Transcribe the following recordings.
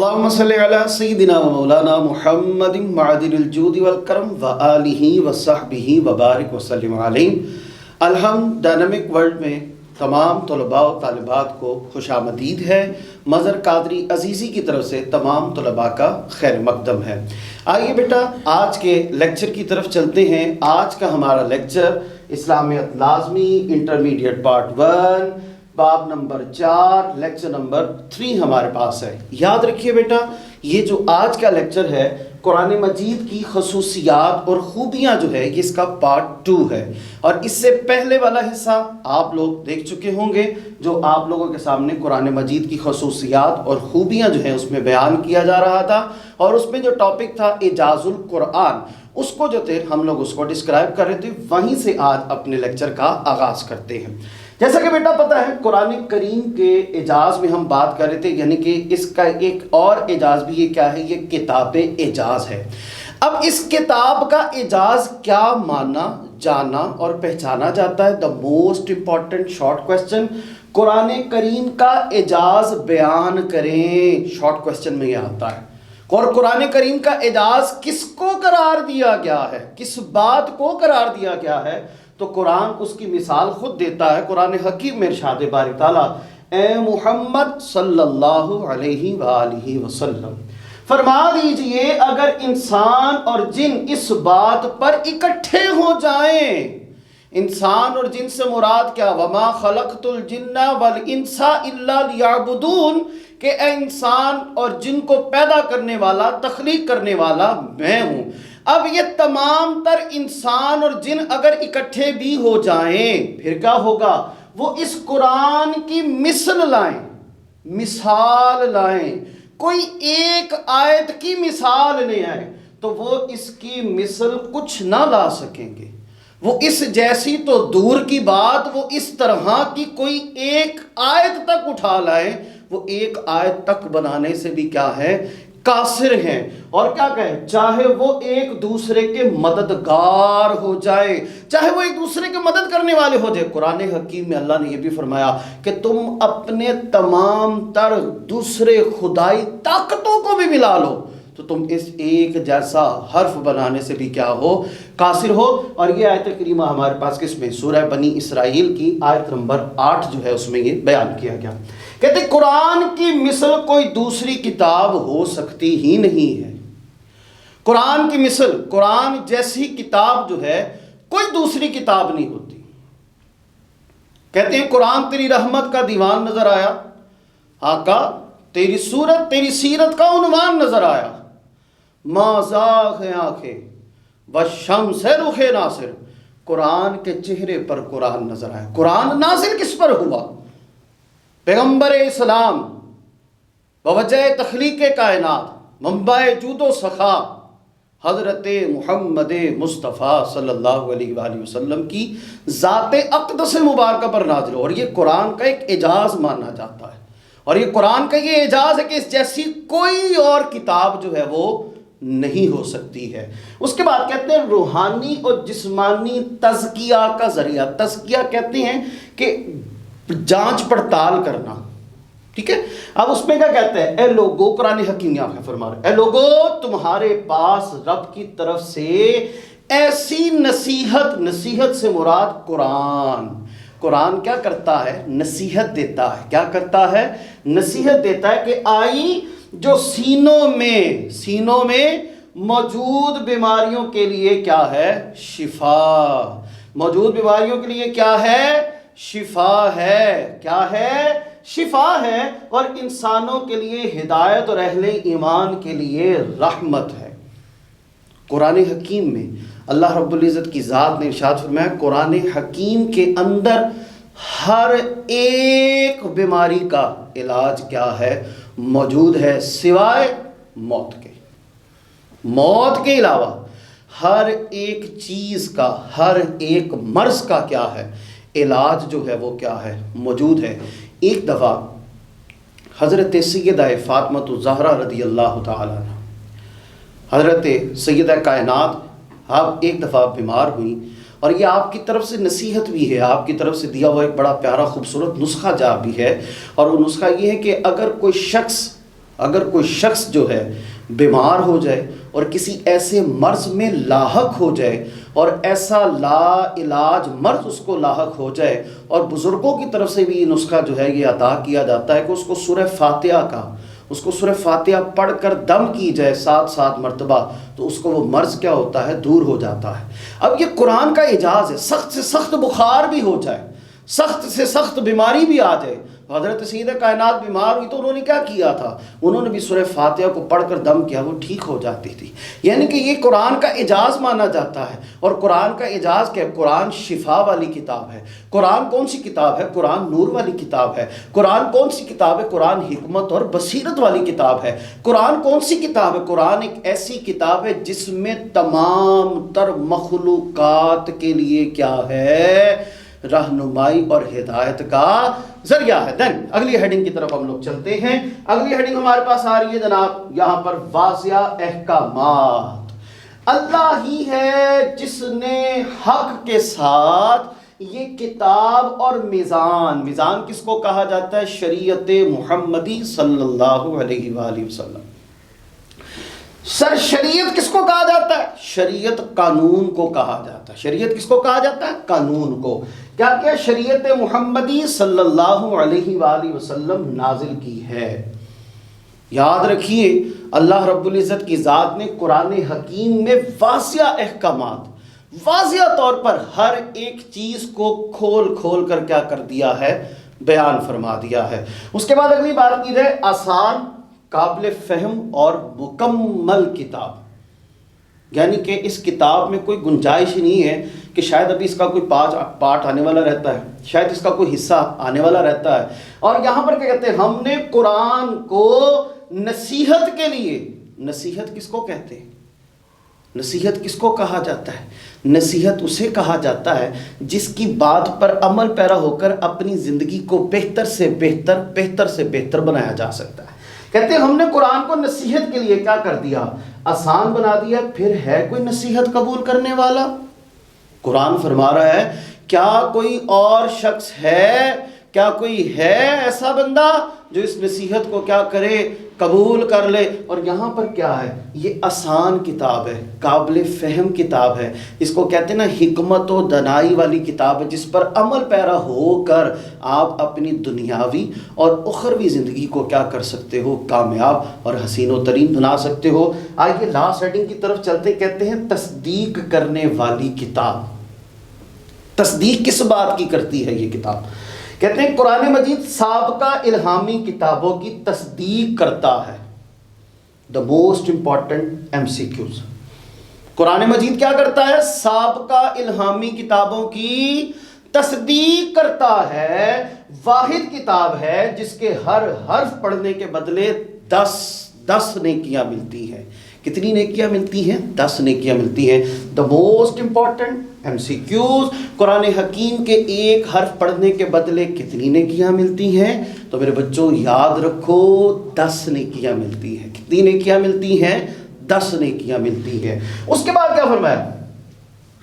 اللہم صلی علی سیدنا و مولانا محمد معدن الجود والکرم و آلہ و صحبہ و بارک وسلم علیہ۔ الحمد ڈائنامک ورلڈ میں تمام طلباء و طالبات کو خوش آمدید ہے۔ مظہر قادری عزیزی کی طرف سے تمام طلباء کا خیر مقدم ہے۔ آئیے بیٹا آج کے لیکچر کی طرف چلتے ہیں۔ آج کا ہمارا لیکچر اسلامیت لازمی انٹرمیڈیٹ پارٹ 1 باب نمبر 4 لیکچر نمبر 3 ہمارے پاس ہے۔ یاد رکھیے بیٹا یہ جو آج کا لیکچر ہے قرآن مجید کی خصوصیات اور خوبیاں جو ہے یہ اس کا پارٹ 2 ہے، اور اس سے پہلے والا حصہ آپ لوگ دیکھ چکے ہوں گے جو آپ لوگوں کے سامنے قرآن مجید کی خصوصیات اور خوبیاں جو ہیں اس میں بیان کیا جا رہا تھا، اور اس میں جو ٹاپک تھا اعجاز القرآن اس کو جو تھے ہم لوگ اس کو ڈسکرائب کر رہے تھے۔ وہیں سے آج اپنے لیکچر کا آغاز کرتے ہیں۔ جیسا کہ بیٹا پتہ ہے قرآن کریم کے اعجاز میں ہم بات کر رہے تھے، یعنی کہ اس کا ایک اور اعجاز بھی یہ کیا ہے، یہ کتاب اعجاز ہے۔ اب اس کتاب کا اعجاز کیا مانا جانا اور پہچانا جاتا ہے؟ The most important short question, Quran کریم کا اعجاز بیان کریں، شارٹ کوسچن میں یہ آتا ہے۔ اور قرآن کریم کا اعجاز کس کو قرار دیا گیا ہے، کس بات کو قرار دیا گیا ہے؟ تو قرآن اس کی مثال خود دیتا ہے۔ قرآن حکیم میں ارشاد باری تعالیٰ اے محمد صلی اللہ علیہ وآلہ وسلم فرما دیجئے اگر انسان اور جن اس بات پر اکٹھے ہو جائیں، انسان اور جن سے مراد کیا، وما خلقت الجن والانس الا لیعبدون، کہ اے انسان اور جن کو پیدا کرنے والا تخلیق کرنے والا میں ہوں۔ اب یہ تمام تر انسان اور جن اگر اکٹھے بھی ہو جائیں پھر کیا ہوگا؟ وہ اس قرآن کی مثل لائیں، مثال لائیں، کوئی ایک آیت کی مثال لے آئیں تو وہ اس کی مثل کچھ نہ لا سکیں گے۔ وہ اس جیسی تو دور کی بات، وہ اس طرح کی کوئی ایک آیت تک اٹھا لائیں، وہ ایک آیت تک بنانے سے بھی کیا ہے، قاصر ہیں۔ اور کیا کہیں، چاہے وہ ایک دوسرے کے مددگار ہو جائے، چاہے وہ ایک دوسرے کے مدد کرنے والے ہو جائے۔ قرآن حکیم میں اللہ نے یہ بھی فرمایا کہ تم اپنے تمام تر دوسرے خدائی طاقتوں کو بھی ملا لو تو تم اس ایک جیسا حرف بنانے سے بھی کیا ہو، قاصر ہو۔ اور یہ آیت کریمہ ہمارے پاس کس میں، سورہ بنی اسرائیل کی آیت نمبر 8 جو ہے اس میں یہ بیان کیا گیا۔ کہتے قرآن کی مثل کوئی دوسری کتاب ہو سکتی ہی نہیں ہے۔ قرآن کی مثل، قرآن جیسی کتاب جو ہے کوئی دوسری کتاب نہیں ہوتی۔ کہتے ہیں قرآن تیری رحمت کا دیوان نظر آیا، آقا تیری صورت تیری سیرت کا عنوان نظر آیا، ما زاغ آنکھیں والشمس رخ ناصر، قرآن کے چہرے پر قرآن نظر آیا۔ قرآن نازل کس پر ہوا؟ پیغمبر اسلام بوجہ تخلیق کائنات، منبع جود و سخا، حضرت محمد مصطفیٰ صلی اللہ علیہ وآلہ وسلم کی ذات اقدس مبارکہ پر نازل ہو، اور یہ قرآن کا ایک اعجاز مانا جاتا ہے۔ اور یہ قرآن کا یہ اعجاز ہے کہ اس جیسی کوئی اور کتاب جو ہے وہ نہیں ہو سکتی ہے۔ اس کے بعد کہتے ہیں روحانی اور جسمانی تزکیہ کا ذریعہ۔ تزکیہ کہتے ہیں کہ جانچ پڑتال کرنا، ٹھیک ہے۔ اب اس میں کیا کہتے ہیں، اے لوگو، قرآن حکیم یہاں پہ فرما رہے، اے لوگو تمہارے پاس رب کی طرف سے ایسی نصیحت، نصیحت سے مراد قرآن کیا کرتا ہے، نصیحت دیتا ہے۔ کیا کرتا ہے؟ نصیحت دیتا ہے کہ آئی جو سینوں میں موجود بیماریوں کے لیے کیا ہے، شفا، موجود بیماریوں کے لیے کیا ہے، شفا ہے۔ کیا ہے؟ شفا ہے۔ اور انسانوں کے لیے ہدایت اور اہل ایمان کے لیے رحمت ہے۔ قرآن حکیم میں اللہ رب العزت کی ذات نے ارشاد فرمایا قرآن حکیم کے اندر ہر ایک بیماری کا علاج کیا ہے، موجود ہے، سوائے موت کے۔ موت کے علاوہ ہر ایک چیز کا، ہر ایک مرض کا کیا ہے، علاج جو ہے وہ کیا ہے، موجود ہے۔ ایک دفعہ حضرت سیدہ فاطمہ الزہرا رضی اللہ تعالیٰ عنہ، حضرت سیدہ کائنات، آپ ایک دفعہ بیمار ہوئیں، اور یہ آپ کی طرف سے نصیحت بھی ہے، آپ کی طرف سے دیا ہوا ایک بڑا پیارا خوبصورت نسخہ جا بھی ہے، اور وہ نسخہ یہ ہے کہ اگر کوئی شخص اگر کوئی شخص جو ہے بیمار ہو جائے اور کسی ایسے مرض میں لاحق ہو جائے اور ایسا لا علاج مرض اس کو لاحق ہو جائے، اور بزرگوں کی طرف سے بھی یہ نسخہ جو ہے یہ عطا کیا جاتا ہے کہ اس کو سورہ فاتحہ پڑھ کر دم کی جائے 7 مرتبہ، تو اس کو وہ مرض کیا ہوتا ہے، دور ہو جاتا ہے۔ اب یہ قرآن کا اعجاز ہے، سخت سے سخت بخار بھی ہو جائے، سخت سے سخت بیماری بھی آ جائے، حضرت سید کائنات بیمار ہوئی تو انہوں نے کیا کیا تھا، انہوں نے بھی سورہ فاتحہ کو پڑھ کر دم کیا، وہ ٹھیک ہو جاتی تھی۔ یعنی کہ یہ قرآن کا اعجاز مانا جاتا ہے۔ اور قرآن کا اعجاز کیا ہے؟ قرآن شفا والی کتاب ہے۔ قرآن کون سی کتاب ہے؟ قرآن نور والی کتاب ہے۔ قرآن کون سی کتاب ہے؟ قرآن حکمت اور بصیرت والی کتاب ہے۔ قرآن کون سی کتاب ہے؟ قرآن ایک ایسی کتاب ہے جس میں تمام تر مخلوقات کے لیے کیا ہے، رہنمائی اور ہدایت کا ذریعہ ہے۔ دین اگلی ہیڈنگ کی طرف ہم لوگ چلتے ہیں۔ اگلی ہیڈنگ ہمارے پاس آ رہی ہے جناب یہاں پر، واضح احکامات۔ اللہ ہی ہے جس نے حق کے ساتھ یہ کتاب اور میزان کس کو کہا جاتا ہے؟ شریعت محمدی صلی اللہ علیہ وآلہ وسلم۔ سر شریعت کس کو کہا جاتا ہے؟ شریعت قانون کو کہا جاتا ہے۔ شریعت کس کو کہا جاتا ہے؟ قانون کو۔ کیا کیا شریعت محمدی صلی اللہ علیہ وآلہ وسلم نازل کی ہے؟ یاد رکھیے اللہ رب العزت کی ذات نے قرآن حکیم میں واضح احکامات، واضح طور پر ہر ایک چیز کو کھول کھول کر کیا کر دیا ہے، بیان فرما دیا ہے۔ اس کے بعد اگلی بات کی جائے آسان، قابل فہم اور مکمل کتاب، یعنی کہ اس کتاب میں کوئی گنجائش ہی نہیں ہے کہ شاید ابھی اس کا کوئی پارٹ آنے والا رہتا ہے، شاید اس کا کوئی حصہ آنے والا رہتا ہے۔ اور یہاں پر کیا کہتے ہیں، ہم نے قرآن کو نصیحت کے لیے، نصیحت کس کو کہتے ہیں، نصیحت کس کو کہا جاتا ہے؟ نصیحت اسے کہا جاتا ہے جس کی بات پر عمل پیرا ہو کر اپنی زندگی کو بہتر سے بہتر بنایا جا سکتا ہے۔ کہتے ہیں ہم نے قرآن کو نصیحت کے لیے کیا کر دیا، آسان بنا دیا۔ پھر ہے کوئی نصیحت قبول کرنے والا؟ قرآن فرما رہا ہے کیا کوئی اور شخص ہے، کیا کوئی ہے ایسا بندہ جو اس نصیحت کو کیا کرے، قبول کر لے؟ اور یہاں پر کیا ہے، یہ آسان کتاب ہے، قابل فہم کتاب ہے، اس کو کہتے ہیں نا حکمت و دانائی والی کتاب ہے، جس پر عمل پیرا ہو کر آپ اپنی دنیاوی اور اخروی زندگی کو کیا کر سکتے ہو، کامیاب اور حسین و ترین بنا سکتے ہو۔ آئیے لاسٹ ہیڈنگ کی طرف چلتے، کہتے ہیں تصدیق کرنے والی کتاب۔ تصدیق کس بات کی کرتی ہے یہ کتاب؟ کہتے ہیں قرآن مجید سابقہ الہامی کتابوں کی تصدیق کرتا ہے۔ دا موسٹ امپورٹنٹ MCQs، قرآن مجید کیا کرتا ہے؟ سابقہ الہامی کتابوں کی تصدیق کرتا ہے۔ واحد کتاب ہے جس کے ہر حرف پڑھنے کے بدلے 10 نیکیاں ملتی ہیں۔ کتنی نیکیاں ملتی ہیں؟ 10 نیکیاں ملتی ہیں۔ دا موسٹ امپورٹنٹ MCQs، قرآن حکیم کے ایک حرف پڑھنے کے بدلے کتنی نیکیاں ملتی ہیں؟ تو میرے بچوں یاد رکھو 10 نیکیاں ملتی ہیں۔ کتنی نیکیاں ملتی ہیں؟ 10 نیکیاں ملتی ہیں۔ اس کے بعد کیا فرمایا؟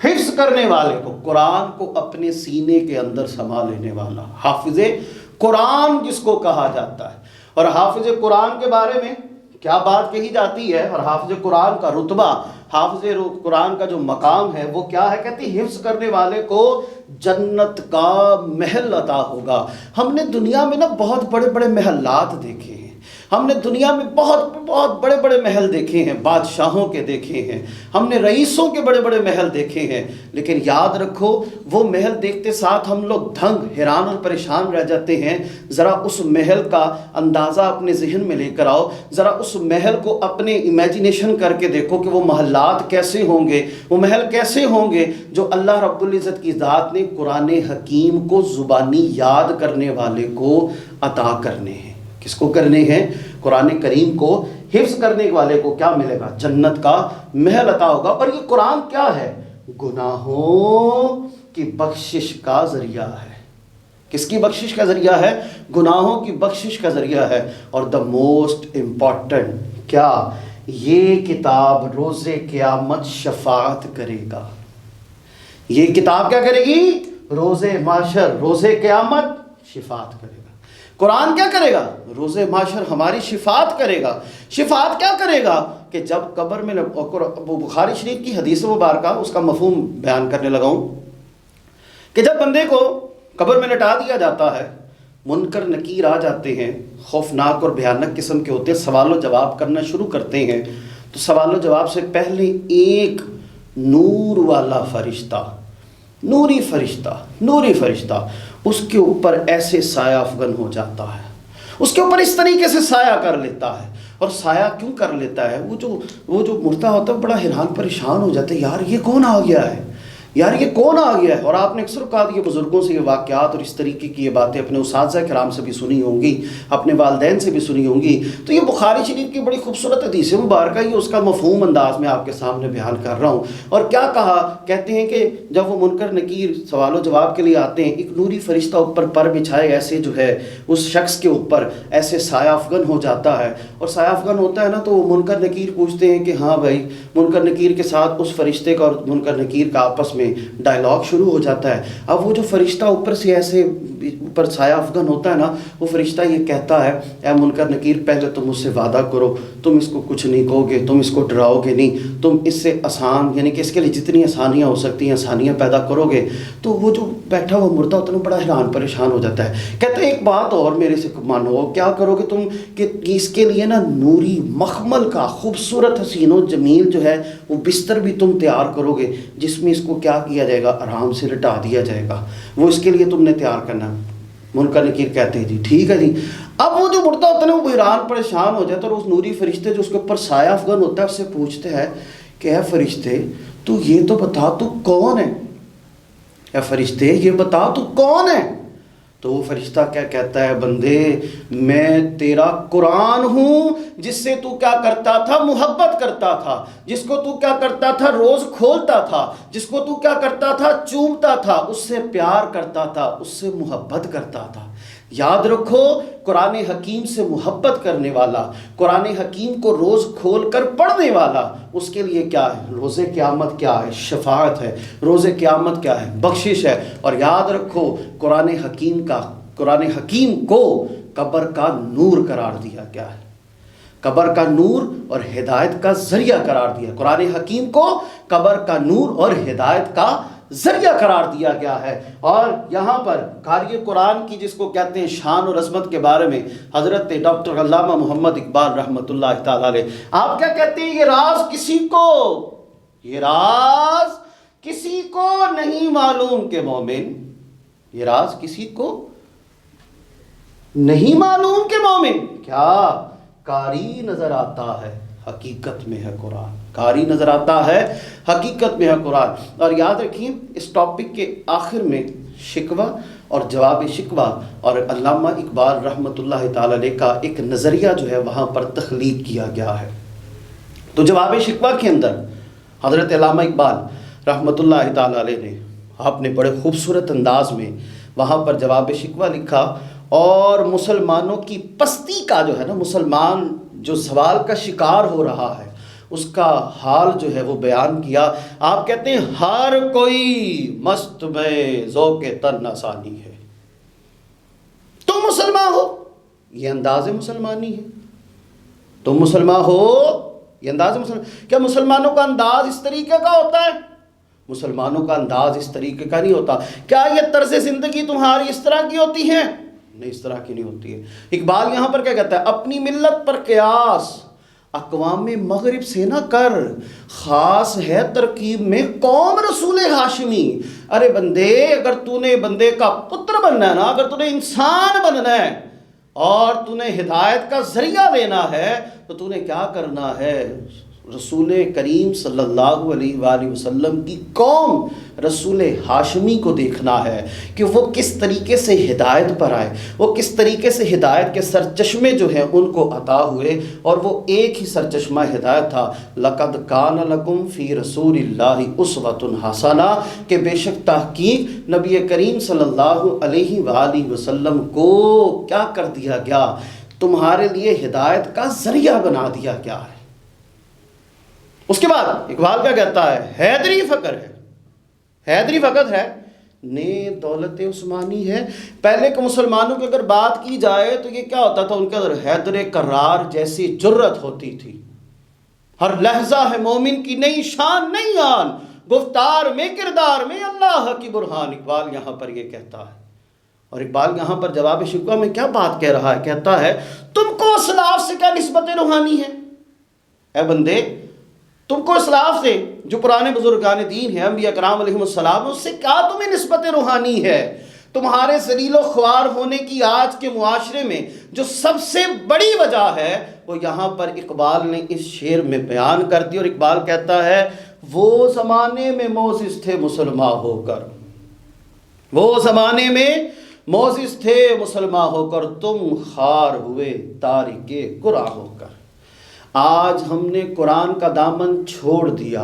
حفظ کرنے والے کو، قرآن کو اپنے سینے کے اندر سما لینے والا، حافظ قرآن جس کو کہا جاتا ہے۔ اور حافظ قرآن کے بارے میں کیا بات کہی جاتی ہے، اور حافظ قرآن کا رتبہ، حافظ قرآن کا جو مقام ہے وہ کیا ہے؟ کہتی حفظ کرنے والے کو جنت کا محل عطا ہوگا۔ ہم نے دنیا میں نا بہت بڑے بڑے محلات دیکھے ہیں، ہم نے دنیا میں بہت بڑے بڑے محل دیکھے ہیں، بادشاہوں کے دیکھے ہیں، ہم نے رئیسوں کے بڑے بڑے محل دیکھے ہیں، لیکن یاد رکھو وہ محل دیکھتے ساتھ ہم لوگ دھنگ، حیران اور پریشان رہ جاتے ہیں۔ ذرا اس محل کا اندازہ اپنے ذہن میں لے کر آؤ، ذرا اس محل کو اپنے امیجینیشن کر کے دیکھو کہ وہ محلات کیسے ہوں گے، وہ محل کیسے ہوں گے جو اللہ رب العزت کی ذات نے قرآن حکیم کو زبانی یاد کرنے والے کو عطا کرنے ہیں۔ کس کو کرنے ہیں؟ قرآن کریم کو حفظ کرنے والے کو کیا ملے گا؟ جنت کا محل عطا ہوگا۔ اور یہ قرآن کیا ہے؟ گناہوں کی بخشش کا ذریعہ ہے۔ کس کی بخشش کا ذریعہ ہے؟ گناہوں کی بخشش کا ذریعہ ہے۔ اور دا موسٹ امپورٹنٹ کیا؟ یہ کتاب روز قیامت شفاعت کرے گا۔ یہ کتاب کیا کرے گی؟ روز محشر، روز قیامت شفاعت کرے گا۔ قرآن کیا کرے گا؟ روز محشر ہماری شفاعت کرے گا۔ شفاعت کیا کرے گا؟ کہ جب قبر میں بخاری شریف کی حدیث مبارکہ، اس کا مفہوم بیان کرنے لگا ہوں کہ جب بندے کو قبر میں لٹا دیا جاتا ہے، منکر نکیر آ جاتے ہیں، خوفناک اور بھیانک قسم کے ہوتے ہیں، سوال و جواب کرنا شروع کرتے ہیں، تو سوال و جواب سے پہلے ایک نور والا فرشتہ، نوری فرشتہ اس کے اوپر ایسے سایہ افغن ہو جاتا ہے، اس کے اوپر اس طریقے سے سایہ کر لیتا ہے۔ اور سایہ کیوں کر لیتا ہے؟ وہ جو مردہ ہوتا ہے بڑا حیران پریشان ہو جاتا ہے، یار یہ کون آ گیا ہے، یار یہ کون آ گیا ہے۔ اور آپ نے اکثر اوقات یہ بزرگوں سے یہ واقعات اور اس طریقے کی یہ باتیں اپنے اساتذہ کرام سے بھی سنی ہوں گی، اپنے والدین سے بھی سنی ہوں گی۔ تو یہ بخاری شریف کی بڑی خوبصورت حدیث مبارکہ، یہ اس کا مفہوم انداز میں آپ کے سامنے بیان کر رہا ہوں۔ اور کیا کہا؟ کہتے ہیں کہ جب وہ منکر نکیر سوال و جواب کے لیے آتے ہیں، ایک نوری فرشتہ اوپر پر بچھائے ایسے جو ہے اس شخص کے اوپر ایسے سایہ افغن ہو جاتا ہے۔ اور سایہ افغن ہوتا ہے نا، تو وہ منکر نکیر پوچھتے ہیں کہ ہاں بھائی، منکر نکیر کے ساتھ اس فرشتے کا اور منکر نکیر کا آپس میں ڈائلاگ شروع ہو جاتا ہے۔ اب وہ جو فرشتہ اوپر سے ایسے اوپر سایہ افغن ہوتا ہے نا، وہ فرشتہ یہ کہتا ہے، اے منکر نکیر، پہلے تم مجھ سے وعدہ کرو، تم اس کو کچھ نہیں کہو گے، تم اس کو ڈراؤ گے نہیں، تم اس سے آسان، یعنی کہ اس کے لیے جتنی آسانیاں ہو سکتی ہیں آسانیاں پیدا کرو گے۔ تو وہ جو بیٹھا ہوا مردہ ہوتا ہے بڑا حیران پریشان ہو جاتا ہے، کہتا ہے ایک بات اور میرے سے مانو، کیا کرو گے تم کہ اس کے لیے نا نوری مخمل کا خوبصورت حسین و جمیل جو ہے وہ بستر بھی تم تیار کرو گے، جس میں اس کو کیا کیا جائے گا؟ آرام سے لٹا دیا جائے گا، وہ اس کے لیے تم نے تیار کرنا۔ منکر نکیر کہتے ہیں جی ٹھیک ہے جی۔ اب وہ جو مردہ ہوتا ہے نا وہ حیران پریشان ہو جاتا ہے، اور اس نوری فرشتے جو اس کے اوپر سایہ افغن ہوتا ہے اس سے پوچھتے ہیں کہ اے فرشتے تو یہ تو بتا تو کون ہے، اے فرشتے یہ بتا تو کون ہے؟ تو وہ فرشتہ کیا کہتا ہے؟ بندے میں تیرا قرآن ہوں، جس سے تو کیا کرتا تھا؟ محبت کرتا تھا، جس کو تو کیا کرتا تھا؟ روز کھولتا تھا، جس کو تو کیا کرتا تھا؟ چومتا تھا، اس سے پیار کرتا تھا، اس سے محبت کرتا تھا۔ یاد رکھو، قرآن حکیم سے محبت کرنے والا، قرآن حکیم کو روز کھول کر پڑھنے والا، اس کے لیے کیا ہے؟ روز قیامت کیا ہے؟ شفاعت ہے۔ روز قیامت کیا ہے؟ بخشش ہے۔ اور یاد رکھو، قرآن حکیم کو قبر کا نور قرار دیا گیا ہے، قبر کا نور اور ہدایت کا ذریعہ قرار دیا۔ قرآن حکیم کو قبر کا نور اور ہدایت کا ذریعہ قرار دیا گیا ہے۔ اور یہاں پر قاری قرآن کی جس کو کہتے ہیں شان اور عظمت کے بارے میں حضرت ڈاکٹر علامہ محمد اقبال رحمۃ اللہ تعالی علیہ آپ کیا کہتے ہیں؟ یہ راز کسی کو نہیں معلوم کہ مومن، یہ راز کسی کو نہیں معلوم کہ مومن کیا قاری نظر آتا ہے، حقیقت میں ہے قرآن، قاری نظر آتا ہے، حقیقت میں ہے قرآن۔ اور یاد رکھیں اس ٹاپک کے آخر میں شکوہ اور جواب شکوہ اور علامہ اقبال رحمۃ اللہ تعالی علیہ کا ایک نظریہ جو ہے وہاں پر تخلیق کیا گیا ہے۔ تو جواب شکوہ کے اندر حضرت علامہ اقبال رحمۃ اللہ تعالی علیہ نے آپ نے بڑے خوبصورت انداز میں وہاں پر جواب شکوہ لکھا، اور مسلمانوں کی پستی کا جو ہے نا، مسلمان جو زوال کا شکار ہو رہا ہے اس کا حال جو ہے وہ بیان کیا۔ آپ کہتے ہیں ہر کوئی مست میں ذوق تن آسانی ہے، تم مسلمان ہو یہ انداز مسلمانی ہے، تم مسلمان ہو یہ انداز مسلمان۔ کیا مسلمانوں کا انداز اس طریقے کا ہوتا ہے؟ مسلمانوں کا انداز اس طریقے کا نہیں ہوتا۔ کیا یہ طرز زندگی تمہاری اس طرح کی ہوتی ہے؟ نہیں، اس طرح کی نہیں ہوتی ہے۔ اقبال یہاں پر کیا کہتا ہے؟ اپنی ملت پر قیاس اقوام مغرب سے نہ کر، خاص ہے ترکیب میں قوم رسول ہاشمی۔ ارے بندے، اگر تو نے بندے کا پتر بننا ہے نا، اگر تو نے انسان بننا ہے اور تو نے ہدایت کا ذریعہ دینا ہے تو تو نے کیا کرنا ہے؟ رسول کریم صلی اللہ علیہ وآلہ وسلم کی قوم رسول ہاشمی کو دیکھنا ہے کہ وہ کس طریقے سے ہدایت پر آئے، وہ کس طریقے سے ہدایت کے سرچشمے جو ہیں ان کو عطا ہوئے، اور وہ ایک ہی سرچشمہ ہدایت تھا، لَقَدْ كَانَ لَكُمْ فِي رَسُولِ اللَّهِ أُسْوَةٌ حَسَنَةٌ، کہ بے شک تحقیق نبی کریم صلی اللہ علیہ وآلہ وسلم کو کیا کر دیا گیا؟ تمہارے لیے ہدایت کا ذریعہ بنا دیا گیا ہے۔ اس کے بعد اقبال کیا کہتا ہے؟ حیدری فقر ہے، حیدری فقط ہے نے دولت عثمانی ہے۔ پہلے کے مسلمانوں کی اگر بات کی جائے تو یہ کیا ہوتا تھا، ان کے اندر حیدر کرار جیسی جرت ہوتی تھی۔ ہر لحظہ ہے مومن کی نئی شان نئی آن، گفتار میں کردار میں اللہ کی برہان، اقبال یہاں پر یہ کہتا ہے۔ اور اقبال یہاں پر جواب شکوہ میں کیا بات کہہ رہا ہے، کہتا ہے تم کو اسلاف سے کیا نسبت روحانی ہے؟ اے بندے، تم کو اسلاف سے جو پرانے بزرگان دین ہیں، انبیاء کرام علیہ السلام، اس سے کیا تمہیں نسبت روحانی ہے؟ تمہارے ذلیل و خوار ہونے کی آج کے معاشرے میں جو سب سے بڑی وجہ ہے وہ یہاں پر اقبال نے اس شعر میں بیان کر دی۔ اور اقبال کہتا ہے وہ زمانے میں موزز تھے مسلمان ہو کر، وہ زمانے میں موزز تھے مسلمان ہو کر، تم خار ہوئے تارک قرآن ہو کر۔ آج ہم نے قرآن کا دامن چھوڑ دیا،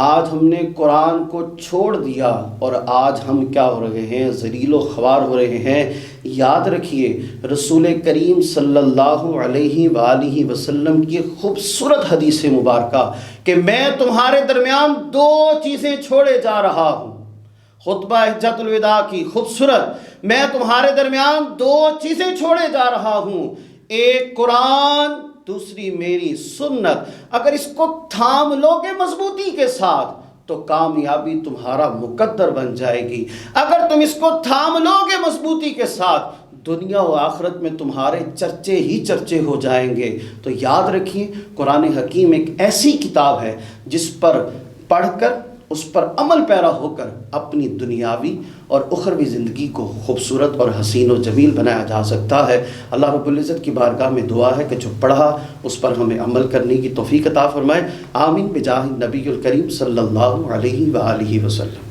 آج ہم نے قرآن کو چھوڑ دیا، اور آج ہم کیا ہو رہے ہیں، ذلیل و خوار ہو رہے ہیں۔ یاد رکھیے رسول کریم صلی اللہ علیہ وآلہ وسلم کی خوبصورت حدیث مبارکہ کہ میں تمہارے درمیان دو چیزیں چھوڑے جا رہا ہوں، خطبہ حجۃ الوداع کی خوبصورت، میں تمہارے درمیان دو چیزیں چھوڑے جا رہا ہوں، ایک قرآن، دوسری میری سنت۔ اگر اس کو تھام لو گے مضبوطی کے ساتھ تو کامیابی تمہارا مقدر بن جائے گی۔ اگر تم اس کو تھام لو گے مضبوطی کے ساتھ، دنیا و آخرت میں تمہارے چرچے ہی چرچے ہو جائیں گے۔ تو یاد رکھیے قرآن حکیم ایک ایسی کتاب ہے جس پر پڑھ کر، اس پر عمل پیرا ہو کر اپنی دنیاوی اور اخروی زندگی کو خوبصورت اور حسین و جمیل بنایا جا سکتا ہے۔ اللہ رب العزت کی بارگاہ میں دعا ہے کہ جو پڑھا اس پر ہمیں عمل کرنے کی توفیق عطا فرمائے۔ آمین بجاہ نبی الکریم صلی اللہ علیہ وآلہ وسلم۔